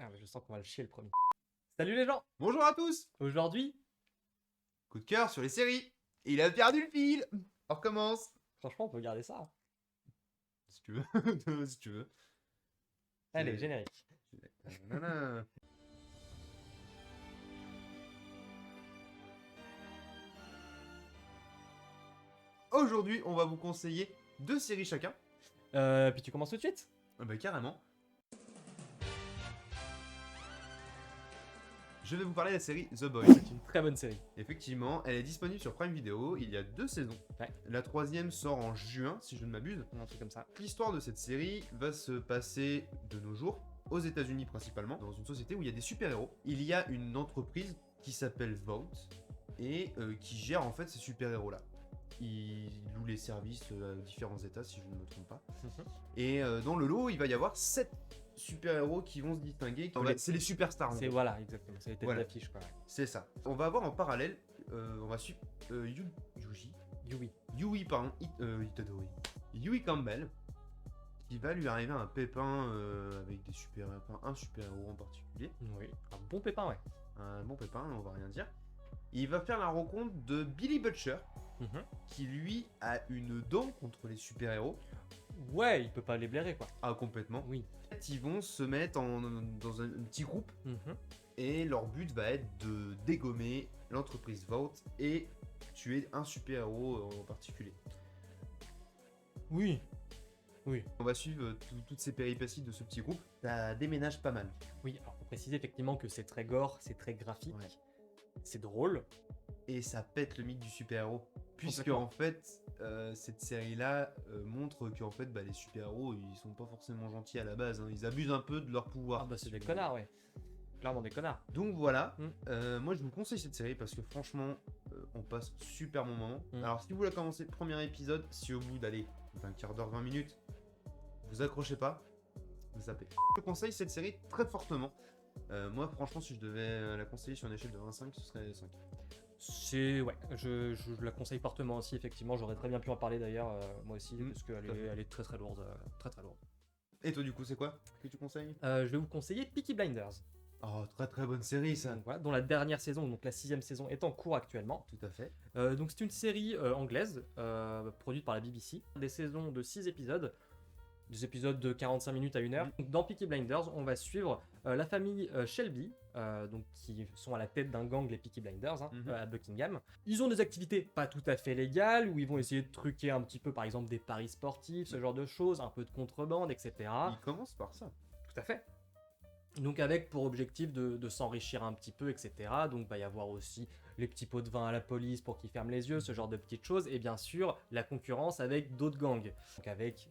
Ah, mais je sens qu'on va le chier le premier. Salut les gens. Bonjour à tous. Aujourd'hui, Coup de cœur sur les séries. Il a perdu le fil. On recommence. franchement, on peut garder ça. Si tu veux. Si tu veux. Allez, C'est- générique. Nanana. Aujourd'hui, on va vous conseiller 2 séries chacun. Puis tu commences tout de suite. Ah bah carrément. Je vais vous parler de la série The Boys. C'est une très bonne série. Effectivement, elle est disponible sur Prime Video. Il y a 2 saisons. Ouais. La 3e sort en juin, si je ne m'abuse. Un truc comme ça. L'histoire de cette série va se passer de nos jours, aux États-Unis principalement, dans une société où il y a des super-héros. Il y a une entreprise qui s'appelle Vault et qui gère en fait ces super-héros-là. Ils louent les services à différents États, si je ne me trompe pas. Et dans le lot, il va y avoir 7 super-héros qui vont se distinguer. C'est les superstars. en C'est gros. voilà, exactement. C'est les têtes Voilà. d'affiche quoi. C'est ça. On va avoir en parallèle, on va suivre Yui. Itadori. Yui Campbell, qui va lui arriver un pépin avec des un super-héros en particulier. Oui. Un bon pépin, ouais. Un bon pépin, on va rien dire. Il va faire la rencontre de Billy Butcher, qui lui a une dent contre les super-héros. Ouais, il peut pas les blairer quoi. Ah, complètement. Oui. En fait, ils vont se mettre dans un petit groupe et leur but va être de dégommer l'entreprise Vault et tuer un super-héros en particulier. Oui. Oui. On va suivre toutes ces péripéties de ce petit groupe. Ça déménage pas mal. Oui. Alors faut préciser effectivement que c'est très gore, c'est très graphique, Ouais. c'est drôle. Et ça pète le mythe du super-héros. Puisque Complètement. en fait, cette série-là montre qu'en fait, les super-héros, ils sont pas forcément gentils à la base. Hein. Ils abusent un peu de leur pouvoir. Ah bah c'est si des tu veux. connards, ouais. Clairement des connards. Donc voilà, Mm. moi je vous conseille cette série parce que franchement, on passe super bon moment. Mm. Alors si vous la commencez le premier épisode, si au bout d'aller d'un quart d'heure, 20 minutes, vous accrochez pas, vous zappez. Je conseille cette série très fortement. Moi franchement, si je devais la conseiller sur une échelle de 1 à 5, ce serait 5. C'est ouais, je la conseille fortement aussi effectivement. J'aurais très bien pu en parler d'ailleurs moi aussi parce qu'elle tout à fait. elle est très très lourde, très très lourde. Et toi du coup, c'est quoi que tu conseilles? Je vais vous conseiller Peaky Blinders. Oh, très très bonne série ça. Donc, voilà, dont la dernière saison, donc la 6e saison, est en cours actuellement. Tout à fait. Donc c'est une série anglaise produite par la BBC. Des saisons de 6 épisodes. Des épisodes de 45 minutes à 1 heure. Donc, dans Peaky Blinders, on va suivre la famille Shelby, donc qui sont à la tête d'un gang, les Peaky Blinders, à Buckingham. Ils ont des activités pas tout à fait légales, où ils vont essayer de truquer un petit peu, par exemple, des paris sportifs, ce genre de choses, un peu de contrebande, etc. Il commence par ça. Tout à fait. Donc avec pour objectif de s'enrichir un petit peu, etc. Donc va y avoir aussi les petits pots de vin à la police pour qu'ils ferment les yeux, ce genre de petites choses. Et bien sûr, la concurrence avec d'autres gangs. Donc avec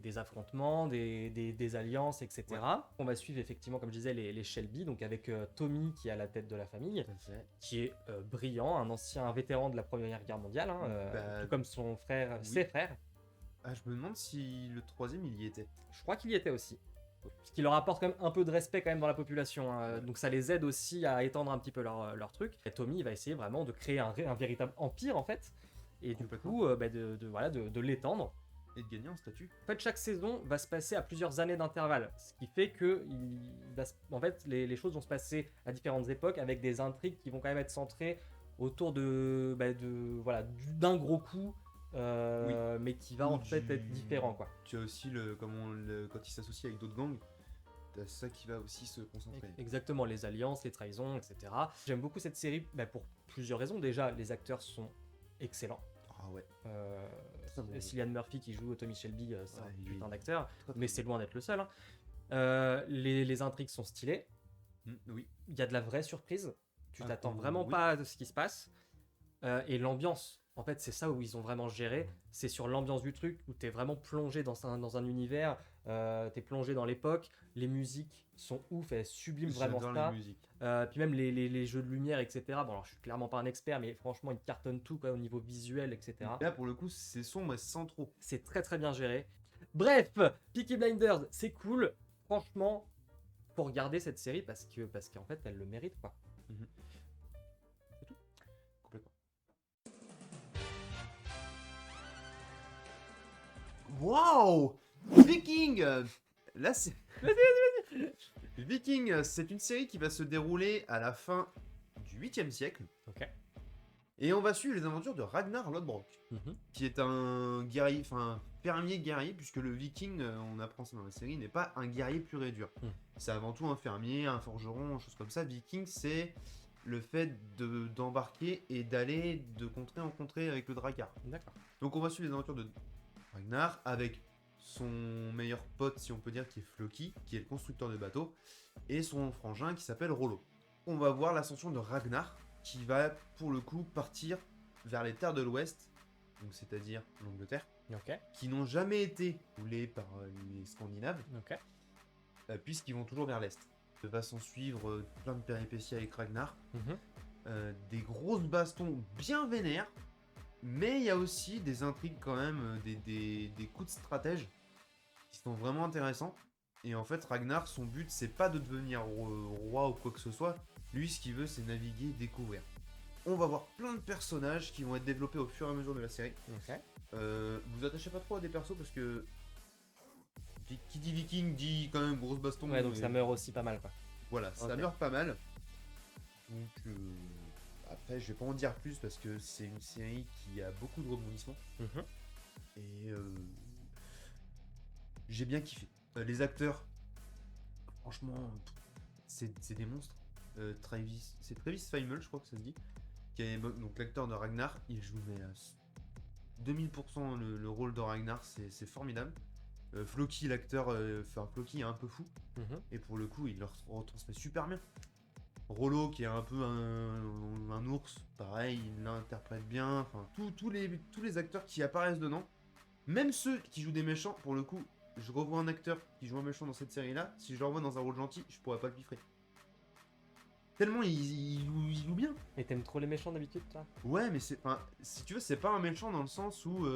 des affrontements, des alliances, etc. Ouais. On va suivre effectivement, comme je disais, les Shelby, donc avec Tommy qui est à la tête de la famille, Tout à fait. qui est brillant, un vétéran de la Première Guerre mondiale, tout comme son frère, oui. ses frères. Ah, je me demande si le 3e il y était. Je crois qu'il y était aussi. Ce qui leur apporte quand même un peu de respect quand même dans la population. Hein. Donc ça les aide aussi à étendre un petit peu leur truc. Et Tommy il va essayer vraiment de créer un véritable empire en fait. Et du Complètement. coup de l'étendre. Et de gagner en statut. En fait chaque saison va se passer à plusieurs années d'intervalle. Ce qui fait que en fait, les choses vont se passer à différentes époques avec des intrigues qui vont quand même être centrées autour d'un gros coup. Mais qui va Ou en fait être différent quoi. Tu as aussi quand il s'associe avec d'autres gangs, t'as ça qui va aussi se concentrer. Exactement, les alliances, les trahisons, etc. J'aime beaucoup cette série pour plusieurs raisons. Déjà, les acteurs sont excellents. Ah ouais. Très bon. Cillian Murphy qui joue Tommy Shelby, c'est un il est putain d'acteur, très, très mais bon. c'est loin d'être le seul. Hein. Les intrigues sont stylées. Oui. Il y a de la vraie surprise. Tu t'attends vraiment oui. pas à ce qui se passe. Et l'ambiance, en fait, c'est ça où ils ont vraiment géré. C'est sur l'ambiance du truc, où t'es vraiment plongé dans un univers, t'es plongé dans l'époque. Les musiques sont ouf, elles subliment vraiment J'adore ça. les musiques. Puis même les jeux de lumière, etc. Bon, alors je suis clairement pas un expert, mais franchement, ils cartonnent tout quoi, au niveau visuel, etc. Là pour le coup c'est sombre mais sans trop. C'est très très bien géré. Bref, Peaky Blinders, c'est cool. Franchement, faut regarder cette série parce qu'en fait, elle le mérite quoi. Complètement. Waouh! Viking! Là, c'est. Viking, c'est une série qui va se dérouler à la fin du 8e siècle. Ok. Et on va suivre les aventures de Ragnar Lodbrok, qui est un guerrier, enfin fermier guerrier, puisque le Viking, on apprend ça dans la série, n'est pas un guerrier pur et dur. C'est avant tout un fermier, un forgeron, chose comme ça. Viking, c'est le fait d'embarquer et d'aller de contrée en contrée avec le Drakkar. D'accord. Donc on va suivre les aventures de Ragnar avec son meilleur pote, si on peut dire, qui est Floki, qui est le constructeur de bateaux, et son frangin qui s'appelle Rollo. On va voir l'ascension de Ragnar, qui va pour le coup partir vers les terres de l'Ouest, donc c'est-à-dire l'Angleterre, Ok. qui n'ont jamais été foulées par les Scandinaves, Ok. puisqu'ils vont toujours vers l'Est. Va s'en suivre plein de péripéties avec Ragnar, des grosses bastons bien vénères, mais il y a aussi des intrigues quand même, des coups de stratège qui sont vraiment intéressants. Et en fait, Ragnar, son but, c'est pas de devenir roi ou quoi que ce soit. Lui, ce qu'il veut, c'est naviguer, découvrir. On va voir plein de personnages qui vont être développés au fur et à mesure de la série. Ok. Vous attachez pas trop à des persos parce que qui dit Viking dit quand même grosse baston. Ouais, donc ça meurt aussi pas mal, quoi. Voilà, ça Ok. meurt pas mal. Donc après, je vais pas en dire plus parce que c'est une série qui a beaucoup de rebondissements. Et j'ai bien kiffé. Les acteurs, franchement, c'est des monstres. C'est Travis Fimmel, je crois que ça se dit, qui est donc l'acteur de Ragnar. Il joue mais à 2000% le rôle de Ragnar, c'est formidable. Floki, l'acteur, Floki est un peu fou, et pour le coup, il le retransmet super bien. Rollo, qui est un peu un ours, pareil, il l'interprète bien. Enfin, tous les acteurs qui apparaissent dedans, même ceux qui jouent des méchants, pour le coup, je revois un acteur qui joue un méchant dans cette série-là, si je le revois dans un rôle gentil, je pourrais pas le piffrer. Tellement il loue bien. Et t'aimes trop les méchants d'habitude, toi? Ouais, mais si tu veux, c'est pas un méchant dans le sens où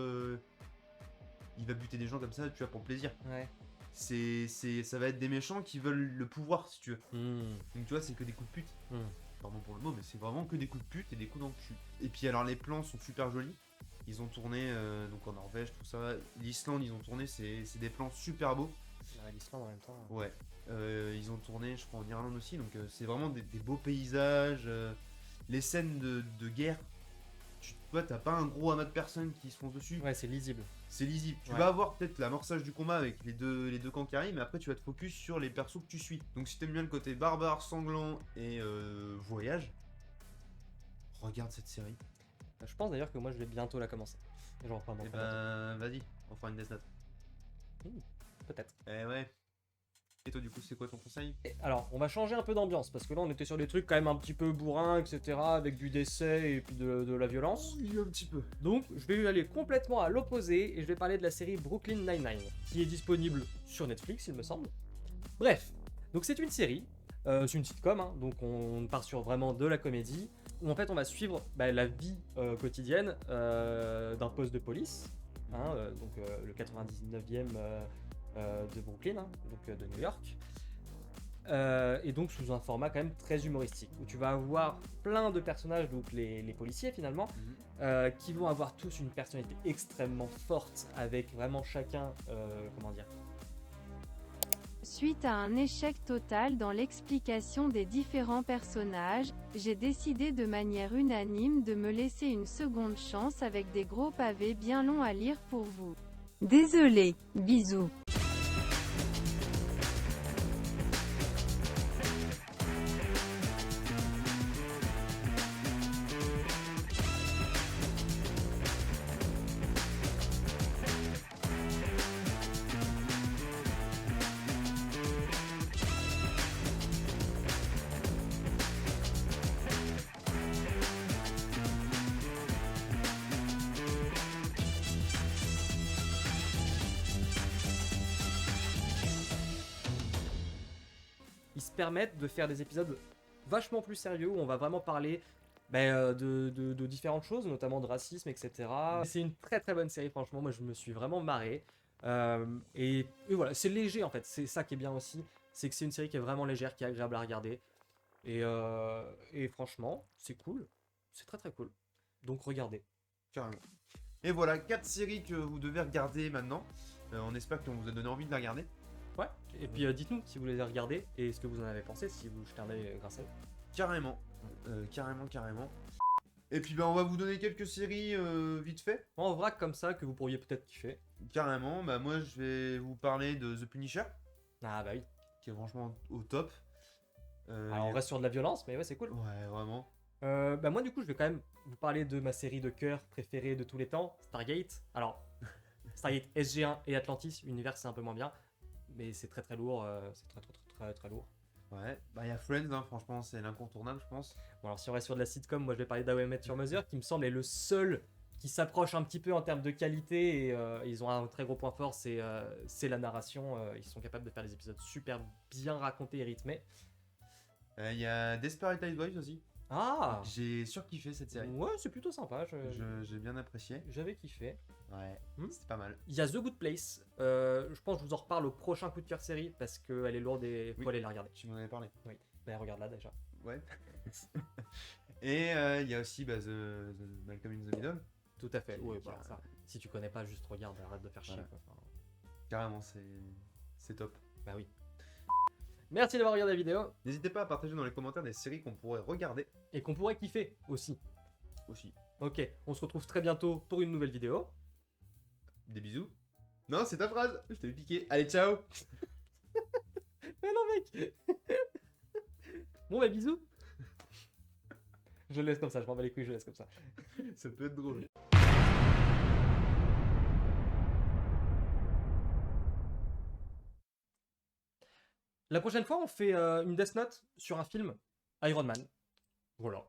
il va buter des gens comme ça, tu vois, pour le plaisir. Ouais. Ça va être des méchants qui veulent le pouvoir, si tu veux. Donc tu vois, c'est que des coups de pute. Pardon pour le mot, mais c'est vraiment que des coups de pute et des coups dans le cul. Et puis alors, les plans sont super jolis. Ils ont tourné donc en Norvège, tout ça. L'Islande, ils ont tourné, c'est des plans super beaux. L'Islande en même temps. Ouais. Ils ont tourné, je crois, en Irlande aussi. Donc c'est vraiment des beaux paysages. Les scènes de guerre, tu vois, t'as pas un gros amas de personnes qui se foncent dessus. Ouais, c'est lisible. C'est lisible. Tu Ouais. vas avoir peut-être l'amorçage du combat avec les deux camps qui arrivent, mais après tu vas te focus sur les persos que tu suis. Donc si t'aimes bien le côté barbare, sanglant et voyage, regarde cette série. Je pense d'ailleurs que moi je vais bientôt la commencer. Et j'en reprends Et vas-y, on fera une Death Note. peut-être. Eh ouais. Et toi du coup, c'est quoi ton conseil? Alors, on va changer un peu d'ambiance parce que là on était sur des trucs quand même un petit peu bourrins, etc. Avec du décès et puis de la violence. Oui, un petit peu. Donc, je vais aller complètement à l'opposé et je vais parler de la série Brooklyn Nine-Nine qui est disponible sur Netflix, il me semble. Bref, donc c'est une série, c'est une sitcom, hein, donc on part sur vraiment de la comédie où en fait on va suivre la vie quotidienne d'un poste de police, hein, donc le 99e de Brooklyn, hein, donc de New York. Et donc sous un format quand même très humoristique où tu vas avoir plein de personnages, donc les policiers finalement, qui vont avoir tous une personnalité extrêmement forte avec vraiment chacun, comment dire. Suite à un échec total dans l'explication des différents personnages, j'ai décidé de manière unanime de me laisser une seconde chance avec des gros pavés bien longs à lire pour vous. Désolé, bisous. Ils se permettent de faire des épisodes vachement plus sérieux où on va vraiment parler de différentes choses, notamment de racisme, etc. C'est une très très bonne série, franchement. Moi, je me suis vraiment marré. Et voilà, c'est léger en fait. C'est ça qui est bien aussi. C'est que c'est une série qui est vraiment légère, qui est agréable à regarder. Et franchement, c'est cool. C'est très très cool. Donc regardez. Carrément. Et voilà, 4 séries que vous devez regarder maintenant. On espère qu'on vous a donné envie de les regarder. Ouais. Et puis dites-nous si vous les avez regardés et ce que vous en avez pensé, si vous jetez un œil grâce à eux. Carrément. Carrément. Et puis on va vous donner quelques séries vite fait. En vrac comme ça que vous pourriez peut-être kiffer. Carrément, bah moi je vais vous parler de The Punisher, Ah bah oui. qui est franchement au top. Alors on reste sur de la violence, mais ouais, c'est cool. Ouais, vraiment. Bah moi du coup je vais quand même vous parler de ma série de cœur préférée de tous les temps, Stargate. Alors Stargate SG1 et Atlantis, univers c'est un peu moins bien, mais c'est très lourd, c'est très lourd. Ouais, bah il y a Friends, hein, franchement c'est l'incontournable je pense. Bon alors si on reste sur de la sitcom, moi je vais parler d'How I Met Your Mother qui me semble est le seul qui s'approche un petit peu en termes de qualité et ils ont un très gros point fort, c'est la narration, ils sont capables de faire des épisodes super bien racontés et rythmés. Il y a Desperate Housewives aussi. Ah J'ai surkiffé cette série. ouais, c'est plutôt sympa, J'ai bien apprécié. j'avais kiffé. Ouais, Hmm. c'était pas mal. Il y a The Good Place. Je pense que je vous en reparle au prochain coup de cœur série parce qu'elle est lourde et faut Oui. aller la regarder. Tu m'en avais parlé. Oui, bah, regarde-la déjà. Ouais. Et il y a aussi The Malcolm in the Middle. Tout à fait. Qui- Oui, qui bah, a- ça, si tu connais pas, juste regarde, arrête de faire chier. Voilà. Quoi. Enfin, Carrément, c'est top. bah oui. Merci d'avoir regardé la vidéo N'hésitez pas à partager dans les commentaires des séries qu'on pourrait regarder et qu'on pourrait kiffer aussi. aussi. Ok, on se retrouve très bientôt pour une nouvelle vidéo. Des bisous. Non, c'est ta phrase. Je t'ai piqué. Allez, ciao. Mais non, mec. Bon, bah bisous. Je le laisse comme ça, je m'en bats les couilles, je le laisse comme ça. Ça peut être drôle. La prochaine fois, on fait une Death Note sur un film Iron Man. Voilà.